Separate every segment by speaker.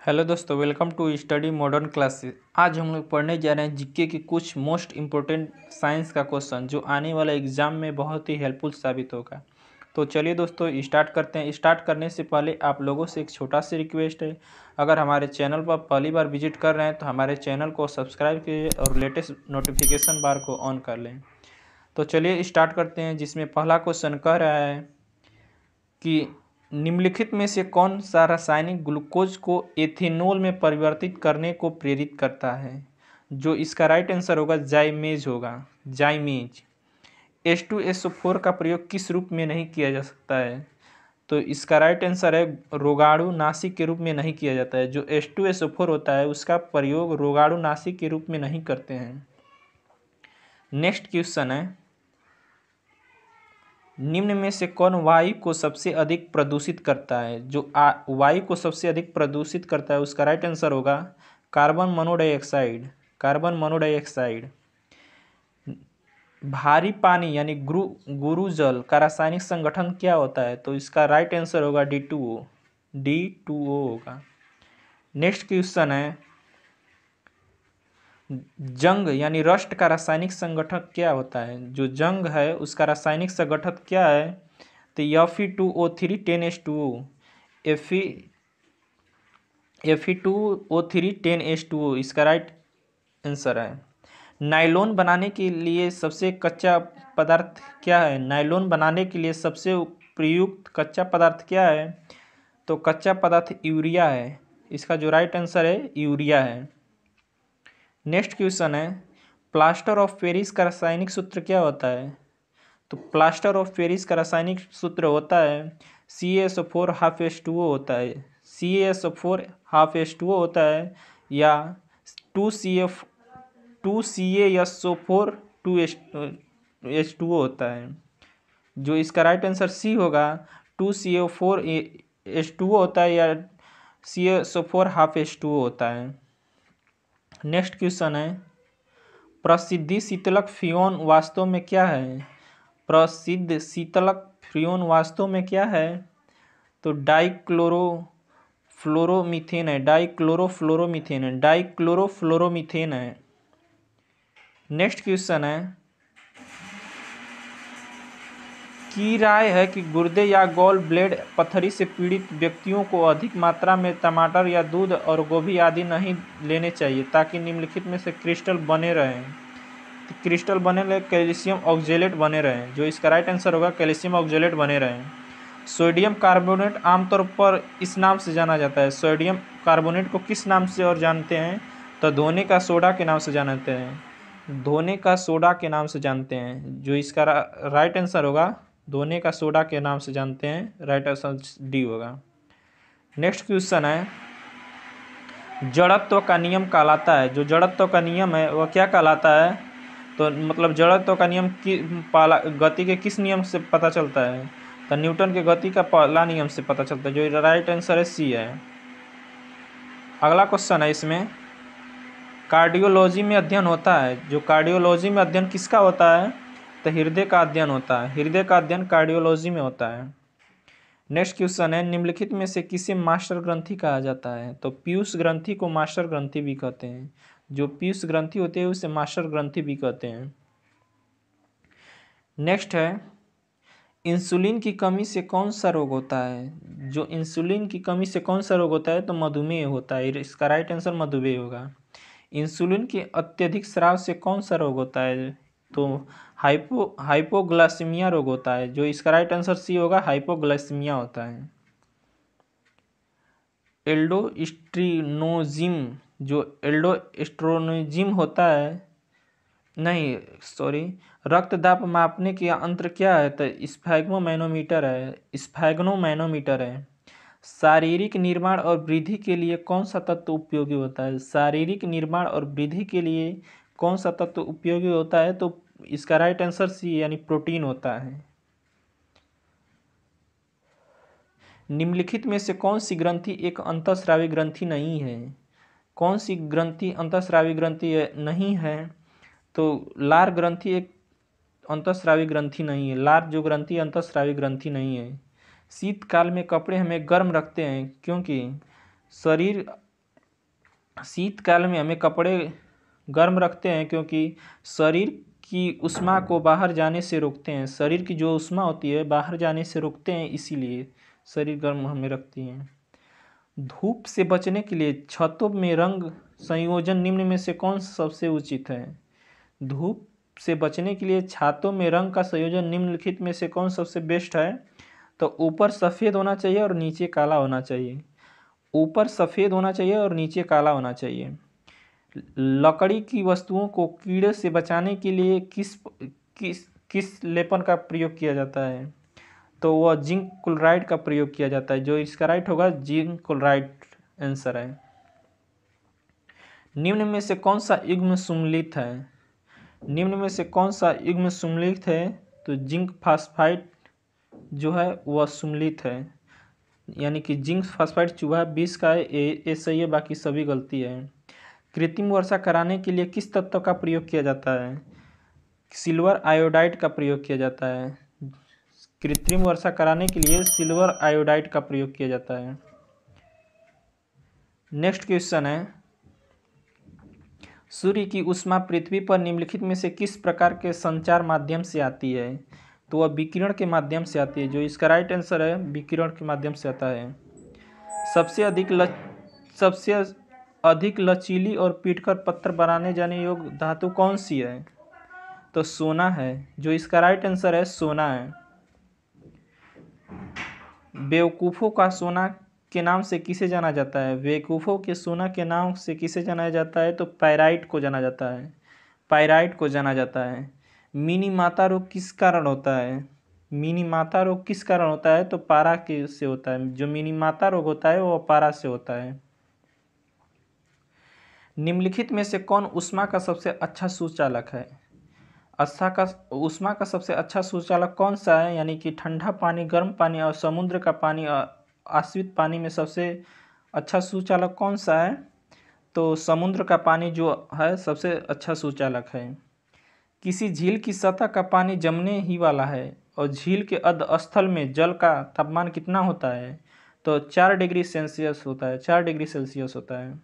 Speaker 1: Hello दोस्तों, welcome to study modern classes. आज हम लोग पढ़ने जा रहे हैं जीके की कुछ मोस्ट इम्पोर्टेंट साइंस का क्वेश्चन जो आने वाला एग्जाम में बहुत ही हेल्पफुल साबित होगा। तो चलिए दोस्तों स्टार्ट करते हैं। स्टार्ट करने से पहले आप लोगों से एक छोटा सी रिक्वेस्ट है, अगर हमारे चैनल पर पहली बार विजिट कर रहे हैं तो हमारे चैनल को सब्सक्राइब कीजिए और लेटेस्ट नोटिफिकेशन बार को ऑन कर लें। तो चलिए स्टार्ट करते हैं, जिसमें पहला क्वेश्चन कह रहा है कि निम्नलिखित में से कौन सा रासायनिक ग्लूकोज को एथेनॉल में परिवर्तित करने को प्रेरित करता है। जो इसका राइट आंसर होगा जाइमेज होगा, जाइमेज। H2SO4 का प्रयोग किस रूप में नहीं किया जा सकता है, तो इसका राइट आंसर है रोगाणु नाशी के रूप में नहीं किया जाता है। जो H2SO4 होता है उसका प्रयोग रोगाणु नाशी के रूप में नहीं करते हैं। नेक्स्ट क्वेश्चन है, निम्न में से कौन वायु को सबसे अधिक प्रदूषित करता है। जो वायु को सबसे अधिक प्रदूषित करता है उसका राइट आंसर होगा कार्बन मोनोडाइऑक्साइड, कार्बन मोनोडाइऑक्साइड। भारी पानी यानी गुरु जल का रासायनिक संगठन क्या होता है, तो इसका राइट आंसर होगा D2O, D2O होगा। नेक्स्ट क्वेश्चन है, जंग यानी रस्ट का रासायनिक संगठन क्या होता है। जो जंग है उसका रासायनिक संगठन क्या है, तो Fe2O3 10H2O, Fe2O3 10H2O इसका राइट आंसर है। नायलॉन बनाने के लिए सबसे कच्चा पदार्थ क्या है। नायलॉन बनाने के लिए सबसे प्रयुक्त कच्चा पदार्थ क्या है, तो कच्चा पदार्थ यूरिया है। इसका जो राइट आंसर है यूरिया है। नेक्स्ट क्वेश्चन है, प्लास्टर ऑफ पेरिस का रासायनिक सूत्र क्या होता है, तो प्लास्टर ऑफ पेरिस का रासायनिक सूत्र होता है CaSO4 होता है, CaSO4 होता है, या 2CaSO4 2H2O होता है। जो इसका राइट आंसर सी होगा 2CaO4H2O होता है, या CaSO4 होता है। नेक्स्ट क्वेश्चन है, प्रसिद्ध शीतलक फ्रियोन वास्तव में क्या है। प्रसिद्ध शीतलक फ्रियोन वास्तव में क्या है, तो डाइक्लोरोफ्लोरोमीथेन है, डाइक्लोरोफ्लोरोमीथेन है। नेक्स्ट क्वेश्चन है, की राय है कि गुर्दे या गॉल ब्लेड पथरी से पीड़ित व्यक्तियों को अधिक मात्रा में टमाटर या दूध और गोभी आदि नहीं लेने चाहिए ताकि निम्नलिखित में से क्रिस्टल बने रहें। तो क्रिस्टल बने रहे, कैल्शियम ऑक्जेलेट बने रहें। जो इसका राइट आंसर होगा कैल्शियम ऑक्जेलेट बने रहें। सोडियम कार्बोनेट आमतौर पर इस नाम से जाना जाता है। सोडियम कार्बोनेट को किस नाम से और जानते हैं, तो धोने का सोडा के नाम से जानते हैं, धोने का सोडा के नाम से जानते हैं। जो इसका राइट आंसर होगा धोने का सोडा के नाम से जानते हैं, राइट आंसर डी होगा। नेक्स्ट क्वेश्चन है, जड़त्व का नियम कहलाता है। जो जड़त्व का नियम है वह क्या कहलाता है, तो मतलब जड़त्व का नियम की गति के किस नियम से पता चलता है, तो न्यूटन के गति का पहला नियम से पता चलता है। जो राइट आंसर है सी है। अगला क्वेश्चन है, इसमें कार्डियोलॉजी में अध्ययन होता है। जो कार्डियोलॉजी में अध्ययन किसका होता है, तो हृदय का अध्ययन होता है। हृदय का अध्ययन कार्डियोलॉजी में होता है। नेक्स्ट क्वेश्चन है, निम्नलिखित में से किसे मास्टर ग्रंथि कहा जाता है, तो पीयूष ग्रंथि को मास्टर ग्रंथि भी कहते हैं। जो पीयूष ग्रंथि होते हैं उसे मास्टर ग्रंथि भी कहते हैं। नेक्स्ट है, इंसुलिन की कमी से कौन सा रोग होता है। जो इंसुलिन की कमी से कौन सा रोग होता है, तो मधुमेह होता है। इसका राइट आंसर मधुमेह होगा। इंसुलिन के अत्यधिक स्राव से कौन सा रोग होता है, तो हाइपोग्लाइसीमिया रोग होता है। जो इसका राइट आंसर सी होगा, हाइपोग्लाइसीमिया होता है। एल्डोस्ट्रिनोजिम, जो एल्डोस्ट्रोनोजिम होता है, नहीं सॉरी, रक्त दाब मापने के यंत्र क्या है, तो स्फैग्मोमैनोमीटर है, स्फैग्मोमैनोमीटर है। शारीरिक निर्माण और वृद्धि के लिए कौन सा तत्व उपयोगी होता है। शारीरिक निर्माण और वृद्धि के लिए कौन सा तत्व उपयोगी होता है, तो इसका राइट आंसर सी यानी प्रोटीन होता है। निम्नलिखित में से कौन सी ग्रंथि एक अंतःस्रावी ग्रंथि नहीं है। कौन सी ग्रंथि अंतःस्रावी ग्रंथि नहीं है, तो लार ग्रंथि एक अंतःस्रावी ग्रंथि नहीं है। लार जो ग्रंथि अंतःस्रावी ग्रंथि नहीं है। शीतकाल में कपड़े हमें गर्म रखते हैं क्योंकि शरीर शीतकाल में हमें कपड़े गर्म रखते हैं क्योंकि शरीर की ऊष्मा को बाहर जाने से रोकते हैं। शरीर की जो ऊष्मा होती है बाहर जाने से रोकते हैं, इसीलिए शरीर गर्म हमें रखती हैं। धूप से बचने के लिए छतों में रंग संयोजन निम्न में से कौन सा सबसे उचित है? धूप से बचने के लिए छातों में रंग का संयोजन निम्नलिखित में से कौन सबसे बेस्ट है? तो ऊपर सफ़ेद होना चाहिए और नीचे काला होना चाहिए। ऊपर सफ़ेद होना चाहिए और नीचे काला होना चाहिए। लकड़ी की वस्तुओं को कीड़े से बचाने के लिए किस किस किस लेपन का प्रयोग किया जाता है? तो वह जिंक क्लोराइड का प्रयोग किया जाता है। जो इसका राइट होगा जिंक क्लोराइड आंसर है। निम्न में से कौन सा युग्म सुमेलित है? निम्न में से कौन सा युग्म सुमेलित है? तो जिंक फास्फाइड जो है वह सुमेलित है, यानी कि जिंक फास्फाइड चूहा 20 का है, ये सही है, बाकी सभी गलती है। कृत्रिम वर्षा कराने के लिए किस तत्व का प्रयोग किया जाता है? सिल्वर आयोडाइड का प्रयोग किया जाता है। कृत्रिम वर्षा कराने के लिए सिल्वर आयोडाइड का प्रयोग किया जाता है। नेक्स्ट क्वेश्चन है, सूर्य की ऊष्मा पृथ्वी पर निम्नलिखित में से किस प्रकार के संचार माध्यम से आती है? तो वह विकिरण के माध्यम से आती है। जो इसका राइट आंसर है विकिरण के माध्यम से आता है। सबसे अधिक लचीली और पीटकर पत्थर बनाने जाने योग्य धातु कौन सी है? तो सोना है। जो इसका राइट आंसर है सोना है। बेवकूफ़ों का सोना के नाम से किसे जाना जाता है? बेवकूफ़ों के सोना के नाम से किसे जाना जाता है? तो पायराइट को जाना जाता है। पायराइट को जाना जाता है। मिनी माता रोग किस कारण होता है? मिनी माता रोग किस कारण होता है? तो पारा के से होता है। जो मिनी माता रोग होता है वो पारा से होता है। निम्नलिखित में से कौन ऊष्मा का सबसे अच्छा सुचालक है? ऊष्मा का सबसे अच्छा सुचालक कौन सा है? यानी कि ठंडा पानी, गर्म पानी और समुद्र का पानी, आश्रित पानी में सबसे अच्छा सुचालक कौन सा है? तो समुद्र का पानी जो है सबसे अच्छा सुचालक है। किसी झील की सतह का पानी जमने ही वाला है और झील के अधस्थल में जल का तापमान कितना होता है? तो 4 डिग्री सेल्सियस होता है। 4 डिग्री सेल्सियस होता है।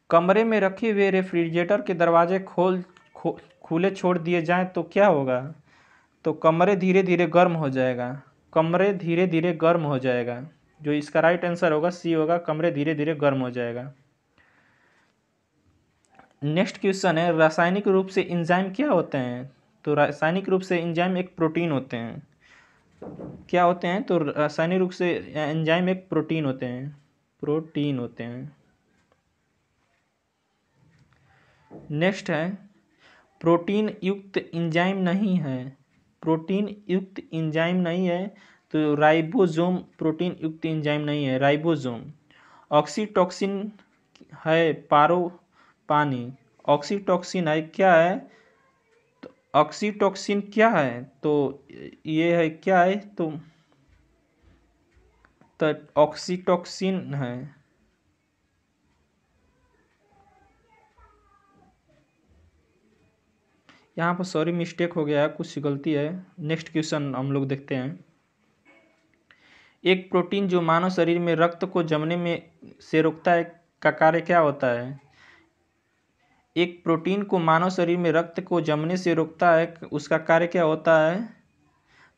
Speaker 1: कमरे में रखे हुए रेफ्रिजरेटर के दरवाजे खुले छोड़ दिए जाएं तो क्या होगा? तो कमरे धीरे धीरे गर्म हो जाएगा। कमरे धीरे धीरे गर्म हो जाएगा। जो इसका राइट आंसर होगा सी होगा, कमरे धीरे धीरे गर्म हो जाएगा। नेक्स्ट क्वेश्चन है, रासायनिक रूप से एंजाइम क्या होते हैं? तो रासायनिक रूप से एंजाइम एक प्रोटीन होते हैं। क्या होते हैं? तो रासायनिक रूप से एंजाइम एक प्रोटीन होते हैं। प्रोटीन होते हैं। नेक्स्ट है, प्रोटीन युक्त एंजाइम नहीं है। प्रोटीन युक्त एंजाइम नहीं है तो राइबोसोम प्रोटीन युक्त एंजाइम नहीं है, राइबोसोम। ऑक्सीटॉक्सिन है पानी। ऑक्सीटॉक्सिन है क्या है? तो ऑक्सीटॉक्सिन क्या है? तो ये है क्या है? तो ऑक्सीटॉक्सिन है। यहाँ पर सॉरी मिस्टेक हो गया है, कुछ गलती है। नेक्स्ट क्वेश्चन हम लोग देखते हैं। एक प्रोटीन जो मानव शरीर में रक्त को जमने में से रोकता है का कार्य क्या होता है? एक प्रोटीन को मानव शरीर में रक्त को जमने से रोकता है, उसका कार्य क्या होता है?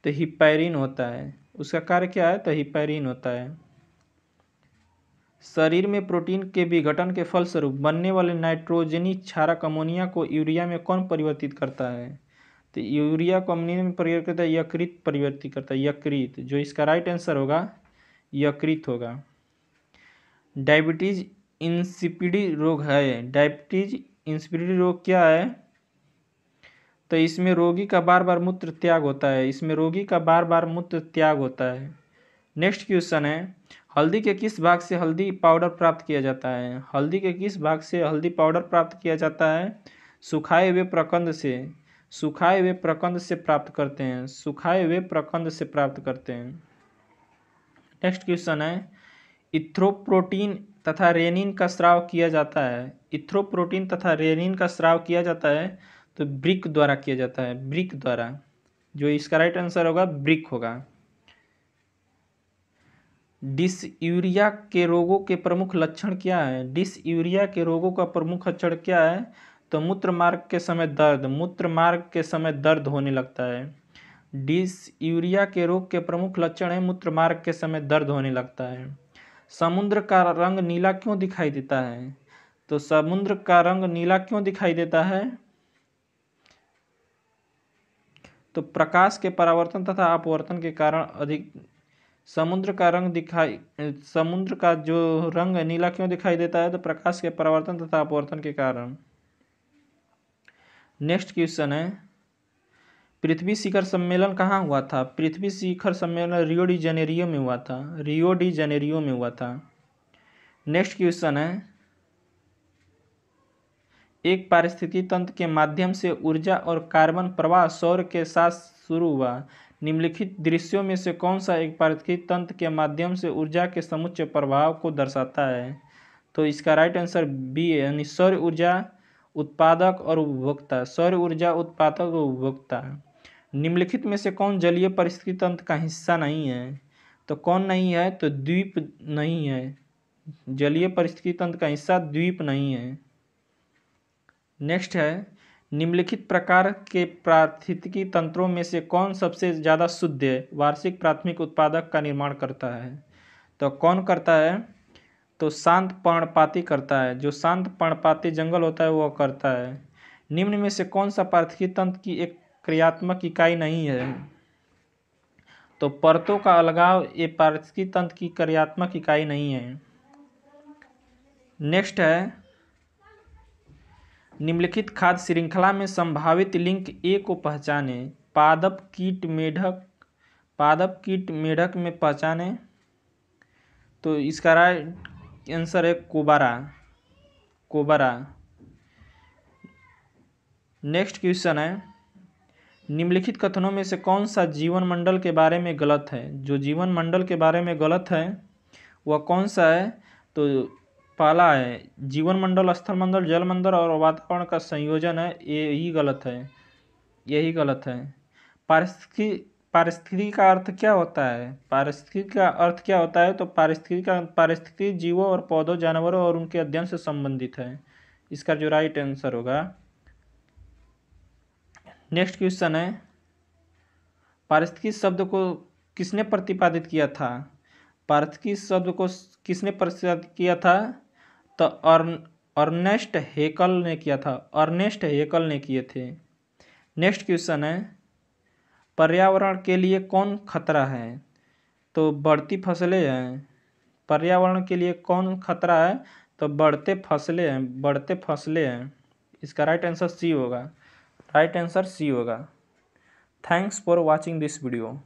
Speaker 1: तो हिपैरिन होता है। उसका कार्य क्या है? तो हिपैरिन होता है। शरीर में प्रोटीन के विघटन के फलस्वरूप बनने वाले नाइट्रोजनी क्षारक अमोनिया को यूरिया में कौन परिवर्तित करता है? तो यूरिया को अमोनिया में परिवर्तित करता है यकृत परिवर्तित करता है, यकृत। जो इसका राइट आंसर होगा यकृत होगा। डायबिटीज इंसिपिडी रोग है। डायबिटीज इंसिपिडी रोग क्या है? तो इसमें रोगी का बार बार मूत्र त्याग होता है। इसमें रोगी का बार बार मूत्र त्याग होता है। नेक्स्ट क्वेश्चन है, हल्दी के किस भाग से हल्दी पाउडर प्राप्त किया जाता है? हल्दी के किस भाग से हल्दी पाउडर प्राप्त किया जाता है? सुखाए हुए प्रकंद से। सुखाए हुए प्रकंद से प्राप्त करते हैं। सुखाए हुए प्रकंद से प्राप्त करते हैं। नेक्स्ट क्वेश्चन है, इथ्रोप्रोटीन तथा रेनिन का स्राव किया जाता है। इथ्रोप्रोटीन तथा रेनिन का स्राव किया जाता है तो ब्रिक द्वारा किया जाता है, ब्रिक द्वारा। जो इसका राइट आंसर होगा ब्रिक होगा। डिसयूरिया के रोगों के प्रमुख लक्षण क्या है? डिसयूरिया के रोगों का प्रमुख लक्षण क्या है? तो मूत्र मार्ग के समय दर्द होने लगता है। डिसयूरिया के रोग के प्रमुख लक्षण है मूत्र मार्ग के समय दर्द होने लगता है। समुद्र का रंग नीला क्यों दिखाई देता है? तो समुद्र का रंग नीला क्यों दिखाई देता है? तो प्रकाश के परावर्तन तथा अपवर्तन के कारण अधिक समुद्र का जो रंग नीला क्यों दिखाई देता है? तो प्रकाश के परावर्तन तथा अपवर्तन के कारण। नेक्स्ट क्वेश्चन है, पृथ्वी शिखर सम्मेलन कहाँ हुआ था? पृथ्वी शिखर सम्मेलन रियो डी जनेरियो में हुआ था। नेक्स्ट क्वेश्चन है, एक पारिस्थितिकी तंत्र के माध्यम से ऊर्जा और कार्बन प्रवाह सौर के साथ शुरू हुआ। निम्नलिखित दृश्यों में से कौन सा एक पारिस्थितिकी तंत्र के माध्यम से ऊर्जा के समुच्चय प्रभाव को दर्शाता है? तो इसका राइट आंसर बी है, यानी सौर ऊर्जा उत्पादक और उपभोक्ता। सौर ऊर्जा उत्पादक और उपभोक्ता। निम्नलिखित में से कौन जलीय पारिस्थितिकी तंत्र का हिस्सा नहीं है? तो कौन नहीं है? तो द्वीप नहीं है। जलीय पारिस्थितिकी तंत्र का हिस्सा द्वीप नहीं है। नेक्स्ट है, निम्नलिखित प्रकार के पारिस्थितिकी तंत्रों में से कौन सबसे ज़्यादा शुद्ध वार्षिक प्राथमिक उत्पादक का निर्माण करता है? तो कौन करता है? तो शांत पर्णपाती करता है। जो शांत पर्णपाती जंगल होता है वह करता है। निम्न में से कौन सा पारिस्थितिकी तंत्र की एक क्रियात्मक इकाई नहीं है? तो परतों का अलगाव ये पारिस्थितिकी तंत्र की क्रियात्मक इकाई नहीं है। नेक्स्ट है, निम्नलिखित खाद्य श्रृंखला में संभावित लिंक ए को पहचाने। पादप कीट मेढक में पहचाने। तो इसका राइट आंसर है कोबरा। नेक्स्ट क्वेश्चन है, निम्नलिखित कथनों में से कौन सा जीवन मंडल के बारे में गलत है? जो जीवन मंडल के बारे में गलत है वह कौन सा है? तो पहला है, जीवन मंडल स्थल मंडल जल मंडल और वातावरण का संयोजन है। यही गलत है। पारिस्थितिकी का अर्थ क्या होता है? पारिस्थितिकी का अर्थ क्या होता है? तो पारिस्थितिकी जीवों और पौधों जानवरों और उनके अध्ययन से संबंधित है। इसका जो राइट आंसर होगा। नेक्स्ट क्वेश्चन है, पारिस्थितिकी शब्द को किसने प्रतिपादित किया था? पारिस्थितिकी शब्द को किसने प्रतिपादित किया था? तो अर्नेस्ट हेकल ने किए थे। नेक्स्ट क्वेश्चन है, पर्यावरण के लिए कौन खतरा है? तो बढ़ती फसलें हैं। पर्यावरण के लिए कौन खतरा है? तो बढ़ते फसलें हैं। इसका राइट आंसर सी होगा। Thanks for watching this video.